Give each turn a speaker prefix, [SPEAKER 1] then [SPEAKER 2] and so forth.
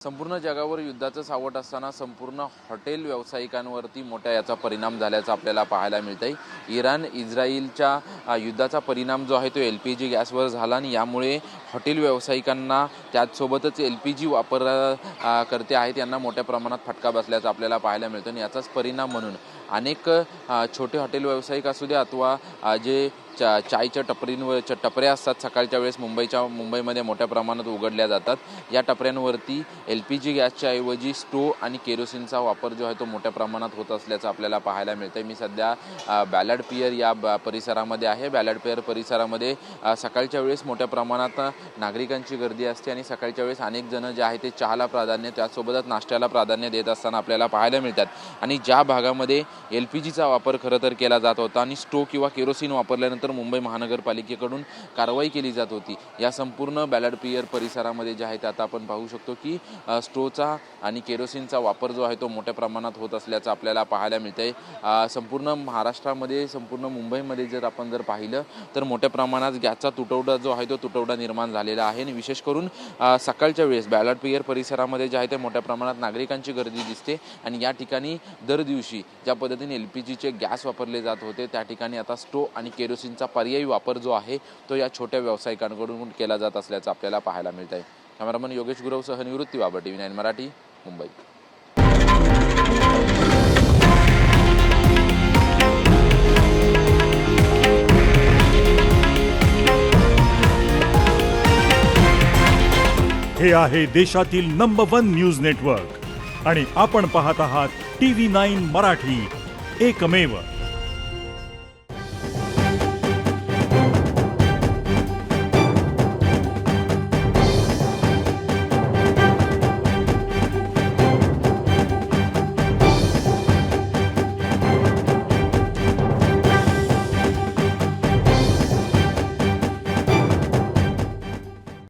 [SPEAKER 1] संपूर्ण जगावर युद्धाचं सावट असताना संपूर्ण हॉटेल व्यावसायिकांवरती मोठा याचा परिणाम झाल्याचं आपल्याला पाहायला मिळतंय। इराण इस्रायलच्या युद्धाचा परिणाम जो आहे तो LPG गॅसवर झाला आणि यामुळे हॉटेल व्यावसायिकांना त्याचसोबतच LPG करते आहेत यांना मोठ्या प्रमाणात फटका बसल्याचं आपल्याला पाहायला मिळतं आणि याचाच परिणाम म्हणून अनेक छोटे हॉटेल व्यावसायिक असू द्या अथवा जे चायच्या टपऱ्या असतात सकाळच्या वेळेस मुंबईमध्ये मोठ्या प्रमाणात उघडल्या जातात। या टपऱ्यांवरती LPG गॅसच्या ऐवजी स्टोव्ह आणि केरोसिनचा वापर जो आहे तो मोठ्या प्रमाणात होत असल्याचं आपल्याला पाहायला मिळतं। मी सध्या बॅलड पियर या परिसरामध्ये आहे। बॅलड पियर परिसरामध्ये सकाळच्या वेळेस मोठ्या प्रमाणात नागरिकांची गर्दी असते आणि सकाळच्या वेळेस अनेक जण जे आहे ते चहाला प्राधान्य त्यासोबतच नाश्त्याला प्राधान्य देत असताना आपल्याला पाहायला मिळतात। आणि ज्या भागामध्ये LPGचा वापर खरं तर केला जात होता आणि स्टोव्ह किंवा केरोसिन वापरल्यानंतर मुंबई महानगरपालिकेकडून कारवाई केली जात होती, या संपूर्ण बॅलड पियर परिसरामध्ये जे आहे ते आता आपण पाहू शकतो की स्टोव्हचा आणि केरोसिनचा वापर जो आहे तो मोठ्या प्रमाणात होत असल्याचं आपल्याला पाहायला मिळतंय। संपूर्ण महाराष्ट्रामध्ये संपूर्ण मुंबईमध्ये जर आपण पाहिलं तर मोठ्या प्रमाणात गॅसचा तुटवडा जो आहे तो तुटवडा निर्माण झालेला आहे आणि विशेष करून सकाळच्या वेळेस बॅलड पियर परिसरामध्ये जे आहे ते मोठ्या प्रमाणात नागरिकांची गर्दी दिसते आणि या ठिकाणी दर दिवशी ज्या पद्धतीने LPGचे गॅस वापरले जात होते त्या ठिकाणी आता स्टोव्ह आणि केरोसिनचा पर्यायी वापर जो आहे तो या छोट्या व्यावसायिकांकडून केला जात असल्याचं आपल्याला पाहायला मिळत आहे। कॅमेरामन योगेश गुरवसह निवृत्ती बाबर, TV9 मराठी, मुंबई।
[SPEAKER 2] हे आहे देशातील नंबर 1 न्यूज नेटवर्क आणि आपण पाहत आहात TV9 मराठी, एकमेव।